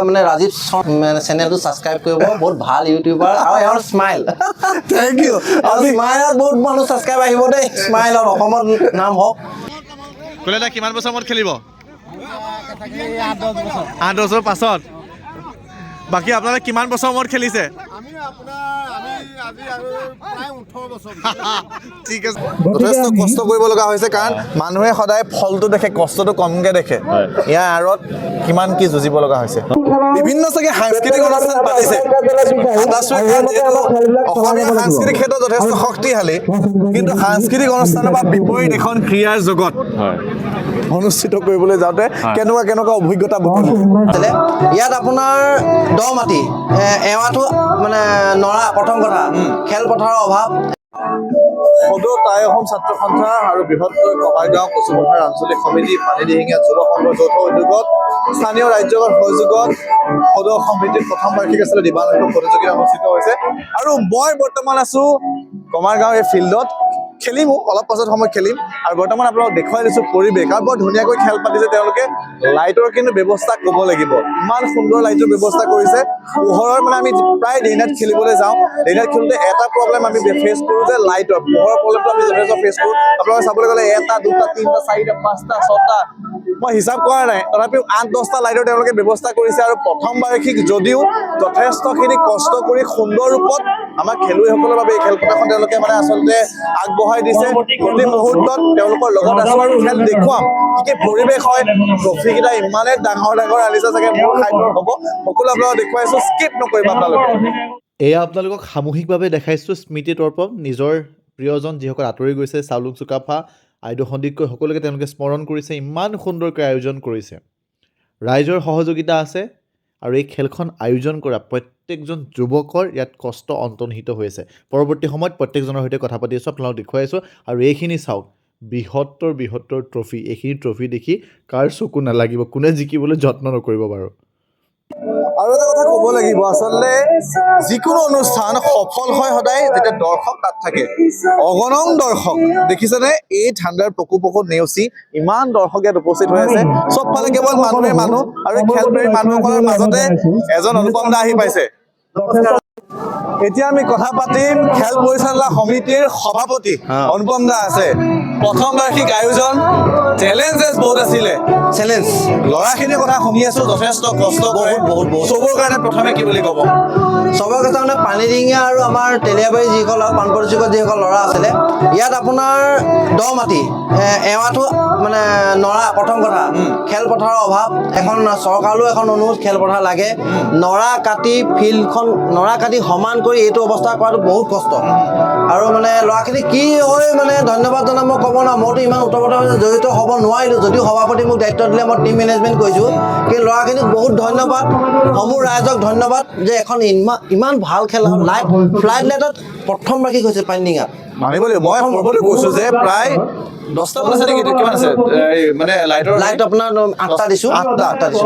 মানে ৰাজীৱ মানে চেনেলটো ছাবস্ক্ৰাইব কৰিব বহুত ভাল ইউটিউবাৰ আৰু এওঁৰ স্মাইল থেংক ইউ স্মাইলত বহুত মানুহ ছাবস্ক্ৰাইব আহিব দেই স্মাইলত অসমত নাম হওক কলে কিমান বছৰ মূৰত খেলিব 8-10 বছৰ পাছত বাকী আপোনালোকে কিমান বছৰ মূৰত খেলিছে ঠিক আছে যথেষ্ট কষ্ট কৰিব লগা হৈছে কাৰণ মানুহে সদায় ফলটো দেখে কষ্টটো কমকে দেখে ইয়াৰ আঁৰত কিমান কি যুঁজিব লগা হৈছে বিভিন্ন চাগে সাংস্কৃতিক অনুষ্ঠান পাতিছে অসমীয়া সাংস্কৃতিক ক্ষেত্ৰত যথেষ্ট শক্তিশালী কিন্তু সাংস্কৃতিক অনুষ্ঠানৰ পৰা বিপৰীত এখন ক্ৰীড়াৰ জগত অনুষ্ঠিত কৰিবলৈ যাওঁতে কেনেকুৱা অভিজ্ঞতা আছিলে ইয়াত আপোনাৰ দ মাটি এৱাটো মানে নৰা প্ৰথম কথা খেলপথাৰৰ অভাৱ সদৌ টাই অসম ছাত্ৰ সন্থা আৰু বৃহত্তৰ কমাৰগাঁও কচুপথাৰ আঞ্চলিক সমিতি পানীদিহিঙীয়া যুৱ সংঘৰ যৌথ উদ্যোগত স্থানীয় ৰাজ্যৰ সহযোগত সদৌ সমিতিৰ প্ৰথম বাৰ্ষিক আছিলে দিবানৈক্য প্ৰতিযোগিতা অনুষ্ঠিত হৈছে আৰু মই বৰ্তমান আছো কমাৰগাঁও এই ফিল্ডত খেলিমো অলপ পাছত সময় খেলিম আৰু বৰ্তমান আপোনালোকক দেখুৱাই দিছো পৰিৱেশ আৰু বৰ ধুনীয়াকৈ খেল পাতিছে তেওঁলোকে লাইটৰ কিন্তু ব্যৱস্থা ক'ব লাগিব ইমান সুন্দৰ লাইটৰ ব্যৱস্থা কৰিছে পোহৰৰ মানে আমি প্ৰায় ডে নাইট খেলিবলৈ যাওঁ ডে নাইট খেলোঁতে এটা প্ৰব্লেম আমি ফেচ কৰোঁ যে লাইটৰ পোহৰৰ প্ৰব্লেমটো আমি যথেষ্ট ফেচ কৰোঁ আপোনালোকে চাবলৈ গ'লে 1 2 3 4 5 6টা মই হিচাপ কৰা নাই তথাপিও 8-10টা লাইটৰ তেওঁলোকে ব্যৱস্থা কৰিছে আৰু প্ৰথম বাৰ্ষিক যদিও যথেষ্টখিনি কষ্ট কৰি সুন্দৰ ৰূপত আমাৰ খেলুৱৈসকলৰ বাবে এই খেলপথাৰখন তেওঁলোকে মানে আচলতে আগবঢ়াই দিছে প্ৰতি মুহূৰ্তত তেওঁলোকৰ লগত আছো আৰু খেল দেখুৱাম কি পৰিৱেশ হয় ট্ৰফিকেইটা ইমানেই ডাঙৰ আনিছে চাগে মোৰ খাদ্যৰ হ'ব সকলো আপোনালোকক দেখুৱাইছো স্কিপ নকৰিব আপোনালোকে এয়া আপোনালোকক সামূহিকভাৱে দেখাইছোঁ স্মৃতি তৰ্পণ নিজৰ প্ৰিয়জন যিসকল আঁতৰি গৈছে চাউলুং চুকাফা আইদেউ সন্দিকৈ সকলোকে তেওঁলোকে স্মৰণ কৰিছে ইমান সুন্দৰকৈ আয়োজন কৰিছে ৰাইজৰ সহযোগিতা আছে আৰু এই খেলখন আয়োজন কৰা প্ৰত্যেকজন যুৱকৰ ইয়াত কষ্ট অন্তৰ্নিহিত হৈ আছে পৰৱৰ্তী সময়ত প্ৰত্যেকজনৰ সৈতে কথা পাতি আছোঁ আপোনালোকক দেখুৱাইছোঁ আৰু এইখিনি চাওক বৃহত্তৰ ট্ৰফি এইখিনি ট্ৰফি দেখি কাৰ চকু নালাগিব কোনে জিকিবলৈ যত্ন নকৰিব বাৰু আৰু এটা কথা ক'ব লাগিব আচলতে যিকোনো অনুষ্ঠান সফল হয় সদায় যেতিয়া দৰ্শক তাত থাকে অগণন দৰ্শক দেখিছেনে এই ঠাণ্ডাৰ প্ৰকোপত নেওচি ইমান দৰ্শক ইয়াত উপস্থিত হৈ আছে চবফালে কেৱল মানুহ আৰু খেলপ্ৰেমী মানুহসকলৰ মাজতে এজন অনুপম দা আহি পাইছে এতিয়া আমি কথা পাতিম খেল পৰিচালনা সমিতিৰ সভাপতি অনুপম দা আছে প্ৰথম বাৰ্ষিক আয়োজন চেলেঞ্জেছ বহুত আছিলে চেলেঞ্জ ল'ৰাখিনিৰ কথা শুনি আছো যথেষ্ট কষ্ট কৰে বহুত চবৰ কাৰণে প্ৰথমে কি বুলি ক'ব চবৰ কথা মানে পানীডিঙীয়া আৰু আমাৰ তেলীয়াবাৰী যিসকল পাণপৰিচুকত যিসকল ল'ৰা আছিলে ইয়াত আপোনাৰ দ মাটি এৱাটো মানে নৰা প্ৰথম কথা খেলপথাৰৰ অভাৱ এখন চৰকাৰলৈও এখন অনুৰোধ খেলপথাৰ লাগে নৰা কাটি ফিল্ডখন নৰা কাটি সমান কৰি এইটো অৱস্থা কৰাটো বহুত কষ্ট আৰু মানে ল'ৰাখিনি কি হয় মানে ধন্যবাদ জনাম মই ক'ব নোৱাৰোঁ মইতো ইমান ওতঃপ্ৰোতভাৱে জড়িত হ'ব নোৱাৰিলোঁ যদিও সভাপতি মোক দায়িত্ব দিলে মই টিম মেনেজমেণ্ট কৰিছোঁ কিন্তু ল'ৰাখিনিক বহুত ধন্যবাদ সমূহ ৰাইজক ধন্যবাদ যে এখন ইমান ভাল খেল লাইট ফ্লাইট লাইটত প্ৰথম বাৰ্ষিক হৈছে পানীডিঙাত মানিব লাগিব মই পূৰ্বতে কৈছোঁ যে প্ৰায় 10টা মান আছে নেকি কিমান আছে মানে লাইট আপোনাৰ 8টা দিছোঁ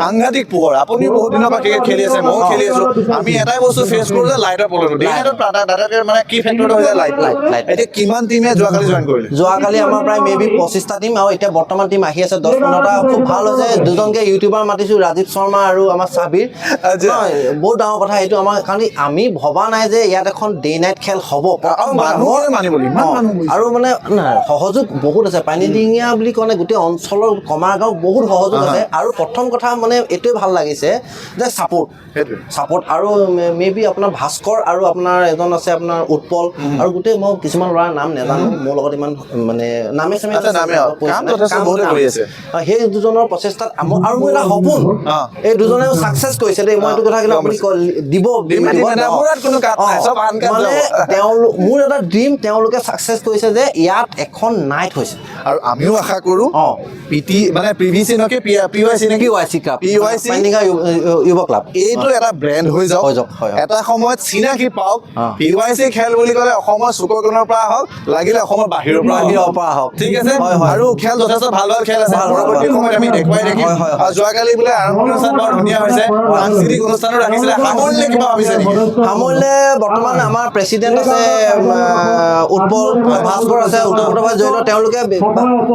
সাংঘাতিক পোহৰ আপুনি বহুত দিনৰ পৰা ক্ৰিকেট খেলি আছে ময়ো খেলি আছোঁ আমি এটাই বস্তু ফেচ কৰোঁ যে লাইটৰ প্ৰব্লেমটো দাদাকে মানে কি ফেক্টৰটো হৈ যায় লাইট এতিয়া কিমান টিমে যোৱাকালি জইন কৰিলে যোৱাকালি আমাৰ প্ৰায় মেবি 25টা টিম আৰু এতিয়া বৰ্তমান টিম আহি আছে 10-15টা খুব ভাল হৈছে দুজনকে ইউটিউবাৰ মাতিছোঁ ৰাজীৱ শৰ্মা আৰু আমাৰ চাবিৰ বহুত ডাঙৰ কথা এইটো আমাৰ কাৰণ আমি ভবা নাই যে ইয়াত এখন ডে নাইট খেল হ'ব আৰু মানে সহযোগ বহুত আছে পানীডিঙীয়া বুলি ক'লে গোটেই অঞ্চলৰ কমাৰগাঁও বহুত সহযোগ আছে আৰু প্ৰথম কথা মানে এইটোৱে ভাল লাগিছে যে ছাপোৰ্ট আৰু মেবি আপোনাৰ ভাস্কৰ আৰু আপোনাৰ এজন আছে আপোনাৰ উৎপল আৰু গোটেই মই কিছুমান ল'ৰাৰ নাম নাজানো মোৰ লগত ইমান মানে নামে সেই দুজনৰ প্ৰচেষ্টাত আৰু মোৰ এটা সপোন এই দুজনে ছাকচেছ কৰিছে দেই মই এইটো কথা কিন্তু আপুনি দিব মানে মোৰ এটা ড্ৰিম তেওঁলোকে ছাকচেছ কৰিছে যে ইয়াত এখন নাইট হৈছে আৰু আমিও আশা কৰোঁ পিটি মানে পিভিচি নকে পিৱাইচি নেকি পিৱাইচি যুৱ ক্লাব এইটো এটা ব্ৰেণ্ড হৈ যাওক এটা সময়ত চিনাকি পাওক পিৱাইচি খেল বুলি ক'লে অসমৰ চুককোণৰ পৰা হওক লাগিলে অসমৰ বাহিৰৰ পৰা হওক ঠিক আছে আৰু খেল যথেষ্ট ভাল খেল আছে পৰৱৰ্তী সময়ত আমি দেখুৱাই থাকিম আৰু যোৱাকালি বোলে আৰম্ভণি অনুষ্ঠান বৰ ধুনীয়া হৈছে সাংস্কৃতিক অনুষ্ঠানো ৰাখিছিলে সামৰিলে কিবা ভাবিছে নেকি সামৰিলে বৰ্তমান আমাৰ প্ৰেচিডেণ্ট আছে উৎপল ভাস্কৰ আছে ওতপ্ৰোতভাৱে জড়িত তেওঁলোকে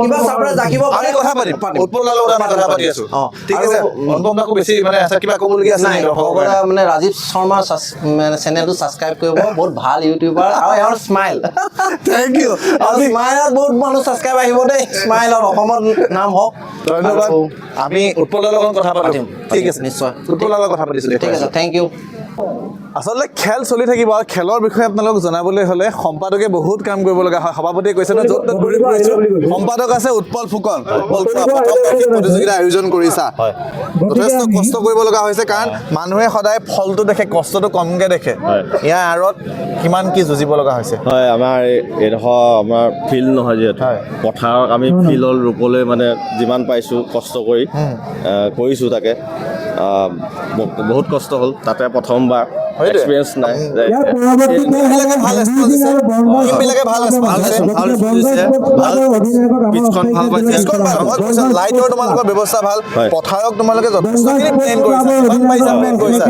কিবা ছাৰপ্ৰাইজ ৰাখিব আমি পাৰে কথা পাতিম উৎপল দাৰ লগত আমি কথা পাতি আছো ঠিক আছে অনুপম দাকো বেছি মানে আছে কিবা ক'বলগীয়া আছে নাই নেকি দৰ্শকৰ কাৰণে? মানে ৰাজীৱ শৰ্মাৰ মানে চেনেলটো ছাবস্ক্ৰাইব কৰিব বহুত ভাল ইউটিউবাৰ আৰু এওঁৰ স্মাইল থেংক ইউ আৰু স্মাইলত বহুত মানুহ ছাবস্ক্ৰাইব আহিব দেই স্মাইলত অসমত নাম হওক ধন্যবাদ আমি উৎপল দাৰ লগত কথা পাতিম ঠিক আছে নিশ্চয় উৎপল দাৰ লগত কথা পাতিছো ঠিক আছে থেংক ইউ আচলতে খেল চলি থাকিব আৰু খেলৰ বিষয়ে আপোনালোকক জনাবলৈ হ'লে সম্পাদকে বহুত কাম কৰিব লগা হয় সভাপতিয়ে কৈছে ন য'ত ত'ত ঘূৰি ফুৰিছোঁ সম্পাদক আছে উৎপল ফুকন প্ৰথম প্ৰতিযোগিতা আয়োজন কৰিছা যথেষ্ট কষ্ট কৰিব লগা হৈছে কাৰণ মানুহে সদায় ফলটো দেখে কষ্টটো কমকৈ দেখে ইয়াৰ আঁৰত কিমান কি যুঁজিব লগা হৈছে হয় আমাৰ এইডোখৰ আমাৰ ফিল্ড নহয় যিহেতু পথাৰত আমি ফিল্ডত ৰুবলৈ মানে যিমান পাইছোঁ কষ্ট কৰি কৰিছোঁ তাকে বহুত কষ্ট হ'ল তাতে প্ৰথমবাৰ এক্সপিৰিয়েঞ্চ নাই বিলাকে ভাল ৰেছপঞ্চ দিছে টিমবিলাকে ভাল ৰেছপঞ্চ দিছে পিছখন ভাল পাইছে লাইটৰ তোমালোকৰ ব্যৱস্থা ভাল পথাৰক তোমালোকে যথেষ্টখিনি প্লেন কৰিছা কিমান পাৰিছা প্লেন কৰিছা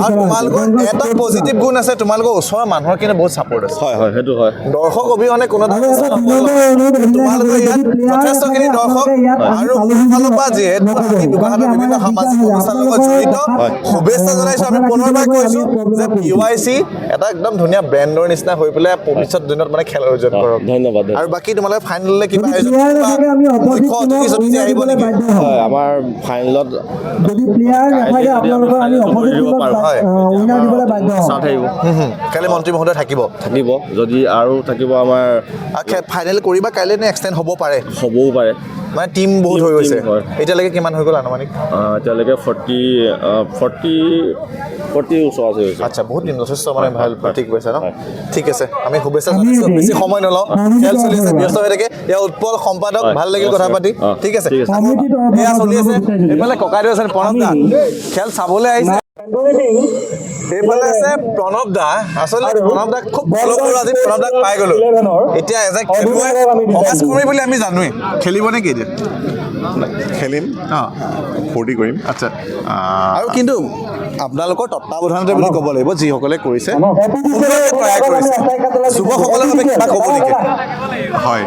আৰু তোমালোকৰ এটা পজিটিভ গুণ আছে তোমালোকৰ ওচৰৰ মানুহৰ কিন্তু বহুত ছাপোৰ্ট আছে হয় হয় সেইটো হয় দৰ্শক অবিহনে কোনো তোমালোকৰ ইয়াত যথেষ্টখিনি দৰ্শক আৰু মোৰ ফালৰ পৰা যিহেতু আমি দুবাহাতৰ বিভিন্ন সামাজিক অনুষ্ঠানৰ লগত জড়িত শুভেচ্ছা জনাইছোঁ আমি পুনৰবাৰ কৈছোঁ যে PYC এটা একদম ধুনীয়া ব্ৰেণ্ডৰ নিচিনা হৈ পেলাই ভৱিষ্যত দিনত মানে খেল আয়োজন কৰক ধন্যবাদ আৰু বাকী তোমালোকে ফাইনেললৈ কিবা আয়োজন মুখ্য অতিথি চতিথি আহিব নেকি হয় আমাৰ ফাইনেলত কাইলৈ মন্ত্ৰী মহোদয় থাকিব থাকিব যদি আৰু থাকিব আমাৰ ফাইনেল কৰিবা কাইলৈ নে এক্সটেণ্ড হ'ব পাৰে হ'বও পাৰে মানে টিম বহুত হৈ গৈছে Team হয়। এতিয়ালৈকে কিমান হৈ গ'ল আনুমানিক এতিয়ালৈকে 40 ওচৰা-ওচৰি হৈছে আচ্ছা বহুত দিন যথেষ্ট মানে ভাল ঠিক কৈছে ন হয়। ঠিক আছে আমি শুভেচ্ছা জনাইছোঁ বেছি সময় নলওঁ খেল চলি আছে ব্যস্ত হৈ থাকে এয়া উৎপল সম্পাদক ভাল লাগিল কথা পাতি ঠিক আছে ঠিক আছে। এয়া চলি আছে এইফালে ককাইদেউ আছে প্ৰণৱ দা খেল চাবলৈ আহিছে এইফালে আছে প্ৰণৱ দা আচলতে প্ৰণৱ দাক খুব ফ'ল' কৰোঁ আজি প্ৰণৱ দাক পাই গ'লো এতিয়া এজ এ খেলুৱৈ সমাজকৰ্মী বুলি আমি জানোৱেই খেলিব নেকি এতিয়া খেলিম অঁ ফূৰ্তি কৰিম আচ্ছা আৰু কিন্তু আপোনালোকৰ তত্বাৱধানতে বুলি ক'ব লাগিব যিসকলে কৰিছে তৈয়াৰ কৰিছে যুৱকসকলৰ বাবে কিবা ক'ব নেকি হয়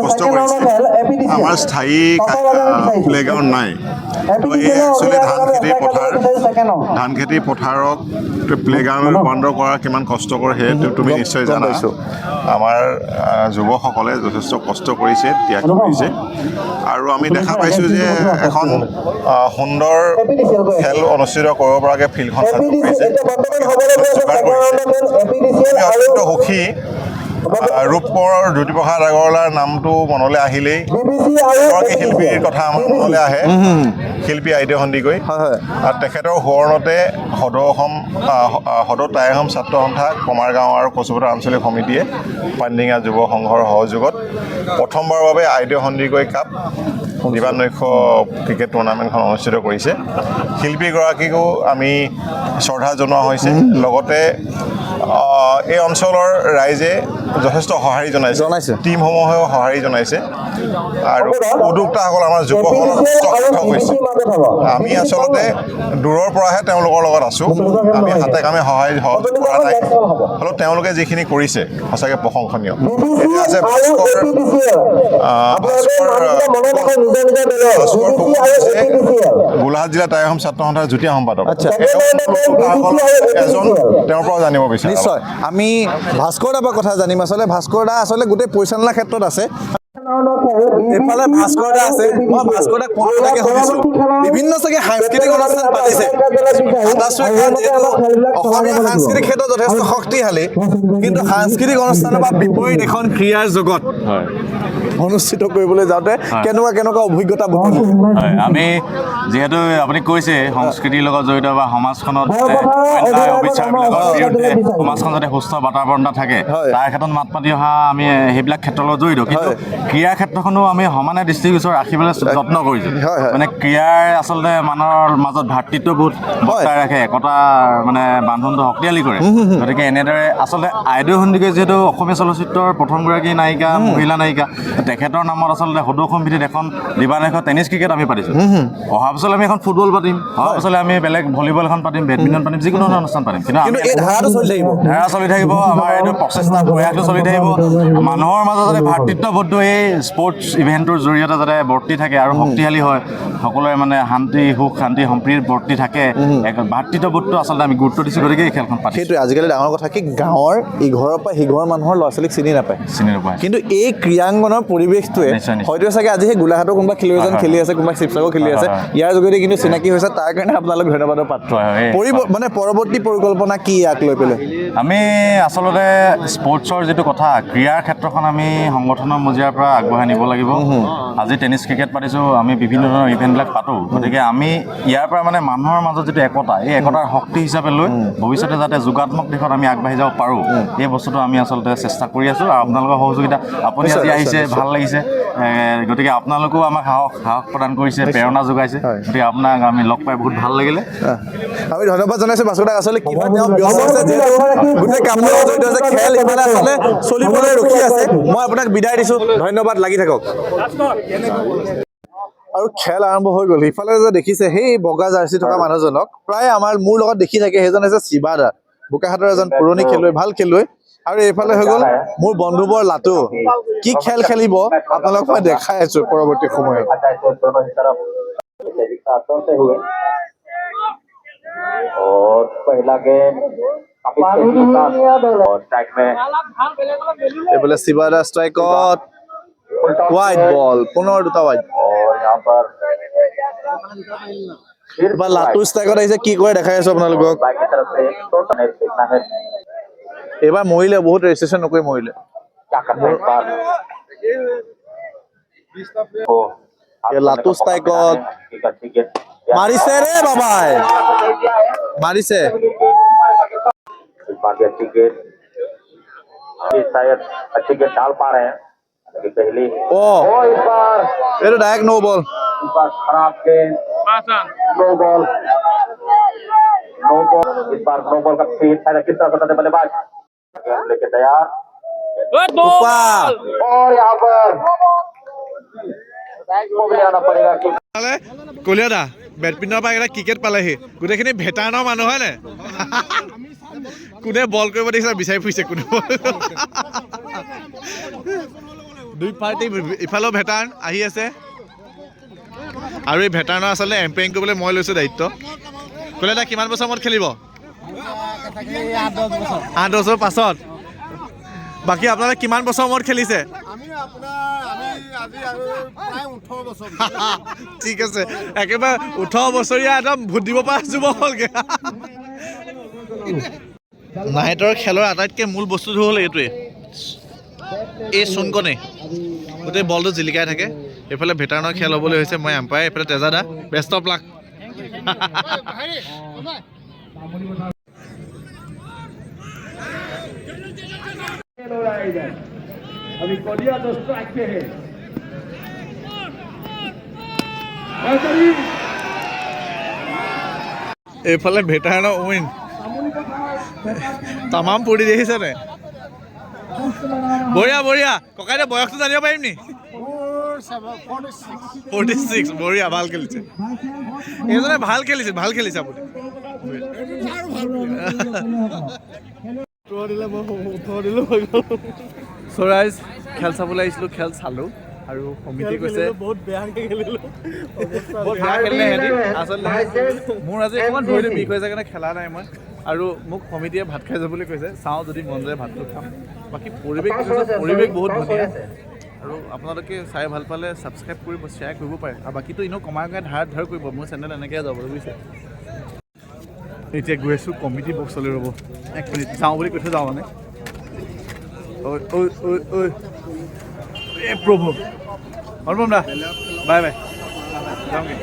কষ্ট কৰিছে আমাৰ স্থায়ী প্লেগ্ৰাউণ্ড নাই তো এই একচুৱেলি ধান খেতি পথাৰক প্লেগ্ৰাউণ্ড ৰূপান্তৰ কৰা কিমান কষ্টকৰ সেইটো তুমি নিশ্চয় জানা আমাৰ যুৱকসকলে যথেষ্ট কষ্ট কৰিছে ত্যাগ কৰিছে আৰু আমি দেখা পাইছোঁ যে এখন সুন্দৰ খেল অনুষ্ঠিত কৰিব পৰাকৈ ফিল্ডখন চালু কৰিছে যোগাৰ কৰিছে আমি অত্যন্ত সুখী ৰূপকোঁৱৰ জ্যোতিপ্ৰসাদ আগৰৱালাৰ নামটো মনলৈ আহিলেই এগৰাকী শিল্পীৰ কথা আমাৰ মনলৈ আহে শিল্পী আইদেউ সন্দিকৈ আৰু তেখেতৰ সোঁৱৰণতে সদৌ টাই আহোম ছাত্ৰ সন্থা কমাৰগাঁও আৰু কচুপথাৰ আঞ্চলিক সমিতিয়ে পানীডিঙা যুৱ সংঘৰ সহযোগত প্ৰথমবাৰৰ বাবে আইদেউ সন্দিকৈ কাপ দিবানৈক্ষ ক্ৰিকেট টুৰ্ণামেণ্টখন অনুষ্ঠিত কৰিছে শিল্পীগৰাকীকো আমি শ্ৰদ্ধা জনোৱা হৈছে লগতে এই অঞ্চলৰ ৰাইজে যথেষ্ট সঁহাৰি জনাইছে টীমসমূহেও সঁহাৰি জনাইছে আৰু উদ্যোক্তাসকল আমাৰ যুৱকসকল যথেষ্ট হৈছে আমি আচলতে দূৰৰ পৰাহে তেওঁলোকৰ লগত আছোঁ আমি হাতে কামে সহায় কৰা নাই হ'লেও তেওঁলোকে যিখিনি কৰিছে সঁচাকৈ প্ৰশংসনীয় এতিয়া আছে গোলাঘাট জিলা টাই আহোম ছাত্ৰ সন্থাৰ যুটীয়া সম্পাদক এজন তেওঁৰ পৰা জানিব বিচাৰিছোঁ নিশ্চয় আমি ভাস্কৰ দাৰ কথা জানিম আচলতে ভাস্কৰ দা আচলতে গোটেই পৰিচালনা ক্ষেত্ৰত আছে এইফালে ভাস্কৰ দা আছে মই ভাস্কৰ দাক পুৰণাকৈ শুনিছোঁ বিভিন্ন চাগে সাংস্কৃতিক অনুষ্ঠান পাতিছে অসমীয়া সাংস্কৃতিক ক্ষেত্ৰত যথেষ্ট শক্তিশালী কিন্তু সাংস্কৃতিক অনুষ্ঠানৰ পৰা বিপৰীত এখন ক্ৰীড়াৰ জগত অনুষ্ঠিত কৰিবলৈ যাওঁতে কেনেকুৱা অভিজ্ঞতা হয় আমি যিহেতু আপুনি কৈছে সংস্কৃতিৰ লগত জড়িত বা সমাজখনত অন্যায় অবিচাৰবিলাকৰ বিৰুদ্ধে সমাজখন যাতে সুস্থ বাতাবৰণ এটা থাকে তাৰ ক্ষেত্ৰত মাত মাতি অহা আমি সেইবিলাক ক্ষেত্ৰৰ লগত জড়িত কিন্তু ক্ৰীড়া ক্ষেত্ৰখনো আমি সমানে দৃষ্টিগোচৰ ৰাখিবলৈ যত্ন কৰিছোঁ হয়, হয়। মানে ক্ৰীড়াই আচলতে মানুহৰ মাজত ভাতৃত্ববোধ বৰ্তাই ৰাখে একতা মানে বান্ধোনটো শক্তিশালী কৰে গতিকে এনেদৰে আচলতে আইদেউ সন্দিকৈ যিহেতু অসমীয়া চলচ্চিত্ৰৰ প্ৰথমগৰাকী নায়িকা মহিলা নায়িকা তেখেতৰ নামত আচলতে সদৌ অসমভিত্তিত এখন দিবানৈশ টেনিছ ক্ৰিকেট আমি পাতিছোঁ অহা বছৰলৈ আমি এখন ফুটবল পাতিম অহা বছৰলৈ আমি বেলেগ ভলীবল এখন পাতিম বেডমিণ্টন পাতিম যিকোনো ধৰণৰ অনুষ্ঠান পাতিম কিন্তু কিন্তু এই ধাৰাটো চলি থাকিব ধাৰা চলি থাকিব আমাৰ এইটো প্ৰচেষ্টা প্ৰয়াসটো চলি থাকিব মানুহৰ মাজত যাতে ভাতৃত্ববোধটো এই স্পৰ্টছ ইভেণ্টটোৰ জৰিয়তে যাতে বৰ্তি থাকে আৰু শক্তিশালী হয় সকলোৰে মানে শান্তি সুখ শান্তি সম্প্ৰীতি বৰ্তি থাকে এক ভাতৃত্ববোধটো আচলতে আমি গুৰুত্ব দিছোঁ গতিকে এই খেলখন পাতিছোঁ সেইটোৱে আজিকালি ডাঙৰ কথা কি গাঁৱৰ ইঘৰৰ পৰা সিঘৰৰ মানুহৰ ল'ৰা ছোৱালীক চিনি নাপায় চিনি নাপায় কিন্তু এই ক্ৰীড়াংগনৰ পৰিৱেশটোৱে নিশ্চয়, নিশ্চয়। হয়তো চাগে আজি সেই গোলাঘাটৰ কোনোবা খেলুৱৈ এজন খেলি আছে কোনোবা শিৱসাগৰ খেলি আছে ইয়াৰ যোগেদি কিন্তু চিনাকি হৈছে তাৰ কাৰণে আপোনালোক ধন্যবাদৰ পাত্ৰ হয়, হয়। মানে পৰৱৰ্তী পৰিকল্পনা কি ইয়াক লৈ পেলাই আমি আচলতে স্পৰ্টছৰ যিটো কথা ক্ৰীড়াৰ ক্ষেত্ৰখন আমি সংগঠনৰ মজিয়াৰ পৰা আগবঢ়াই নিব লাগিব আজি টেনিছ ক্ৰিকেট পাতিছোঁ আমি বিভিন্ন ধৰণৰ ইভেণ্টবিলাক পাতোঁ গতিকে আমি ইয়াৰ পৰা মানে মানুহৰ মাজত যিটো একতা এই একতাৰ শক্তি হিচাপে লৈ ভৱিষ্যতে যাতে যোগাত্মক দিশত আমি আগবাঢ়ি যাব পাৰোঁ এই বস্তুটো আমি আচলতে চেষ্টা কৰি আছোঁ আৰু আপোনালোকৰ সহযোগিতা আপুনি আজি আহিছে ভাল লাগিছে গতিকে আপোনালোকেও আমাক সাহস প্ৰদান কৰিছে প্ৰেৰণা যোগাইছে গতিকে আপোনাক আমি লগ পাই বহুত ভাল লাগিলে আমি ধন্যবাদ জনাইছোঁ বাসুদাক আচলতে কিবা তেওঁ ব্যস্ত আছে যিহেতু গোটেই কামবোৰ জড়িত আছে খেল ইফালে আচলতে চলিবলৈ ৰখি আছে মই আপোনাক বিদায় দিছোঁ ধন্যবাদ লাগি থাকক আৰু খেল আৰম্ভ হৈ গ'ল ইফালে যে দেখিছে সেই বগা জাৰ্চি থকা মানুহজনক প্ৰায় আমাৰ মোৰ লগত দেখি থাকে সেইজন হৈছে শিৱাদা বোকাখাটৰ এজন পুৰণি খেলুৱৈ ভাল খেলুৱৈ আৰু এইফালে হৈ গ'ল মোৰ বন্ধুবৰ লাটু কি খেল খেলিব আপোনালোক মই দেখাই আছো পৰৱৰ্তী সময়ত और पहला गेम और स्ट्राइक में এইফালে শিৱাদা ষ্ট্ৰাইকত ৱাইড বল পুনৰ দুটা ৱাইড और यहाँ पर এবাৰ লাটু ষ্ট্ৰাইকত আহিছে কি কৰে দেখাই আছো আপোনালোকক बाकी तरफ से टोटल नेट देखना है এইবাৰ মৰিলে বহুত ৰেজিষ্ট্ৰেশ্যন নকৰি মৰিলে क्या करते हैं इस बार ओ ये लातू स्ट्राइकत टिकट মাৰিছে ৰে বাবাই মাৰিছে इस बार भी अच्छी गेट शायद अच्छी गेट डाल पा रहे हैं लेकिन पहली অ ओ इस बार এইটো ডাইৰেক্ট নো বল खराब गेंद नो बॉल इस बार नो बॉल का फील्ड है किस तरह से बल्लेबाज लेके तैयार উপা और यहाँ पर को भी आना पड़ेगा कि কলিয়াদা বেডমিণ্টনৰ পৰা এটা ক্ৰিকেট পালেহি গোটেইখিনি ভেটাৰণৰ মানুহ হয়নে কোনে বল কৰিব দেখিছে বিচাৰি ফুৰিছে কোনে দুই পাৰ্টি ইফালেও ভেটাৰ্ণ আহি আছে আৰু এই ভেটাৰ্ণৰ আচলতে এম্পায়াৰিং কৰিবলৈ মই লৈছোঁ দায়িত্ব কলিয়াদা কিমান বছৰ মূৰত খেলিব 8-10 বছৰ পাছত বাকী আপোনালোকে কিমান বছৰ মূৰত খেলিছে ঠিক আছে একেবাৰে 18 বছৰীয়া একদম ভোট দিব পৰা যুৱ হ'লগৈ নাইটৰ খেলৰ আটাইতকৈ মূল বস্তুটো হ'ল এইটোৱে এই চোনকণে গোটেই বলটো জিলিকাই থাকে এইফালে ভেটাৰ্ণৰ খেল হ'বলৈ হৈছে মই এম্পায়াৰ এইফালে তেজাদা বেষ্ট অফ লাক এইফালে ভেটাৰ্ণৰ উইন তামাম পৰি দেখিছে নে বঢ়িয়া বঢ়িয়া ককাইদেউ বয়সটো জানিব পাৰিম নি 46 বঢ়িয়া ভাল খেলিছে এইজনে ভাল খেলিছে আপুনি চৰাইজ খেল চাবলৈ আহিছিলোঁ খেল চালোঁ আৰু সমিতি কৈছে বহুত বেয়াকৈ খেলিলোঁ বহুত বেয়া খেলিলে সিহঁতি আচলতে মোৰ আজি অকণমান ভৰিটো বিষ হৈছে কাৰণে খেলা নাই মই আৰু মোক সমিতিয়ে ভাত খাই যাবলৈ কৈছে চাওঁ যদি মন যায় ভাতটো খাম বাকী পৰিৱেশ বহুত ধুনীয়া আৰু আপোনালোকে চাই ভাল পালে ছাবস্ক্ৰাইব কৰিব শ্বেয়াৰ কৰিব পাৰে আৰু বাকীটো এনেও কমাই ধাৰ কৰিব মোৰ চেনেল এনেকৈ যাব বুজিছে এতিয়া গৈ আছোঁ কমিটি বক্সলৈ ৰ'ব 1 মিনিট যাওঁ বুলি কৈ থৈ যাওঁ মানে ঐ এ প্ৰভু অনুপম দা বাই বাই যাওঁগৈ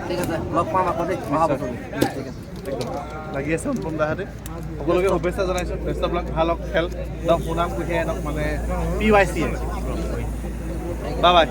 ঠিক আছে লগ পাম আকৌ দেই অহা বছৰ লাগি আছে অনুপম দাহঁতে সকলোকে শুভেচ্ছা জনাইছোঁ বেষ্ট অফ লাক ভাল হওক খেল একদম সুনাম কঢ়িয়াই আনক মানে PYC বাই বাই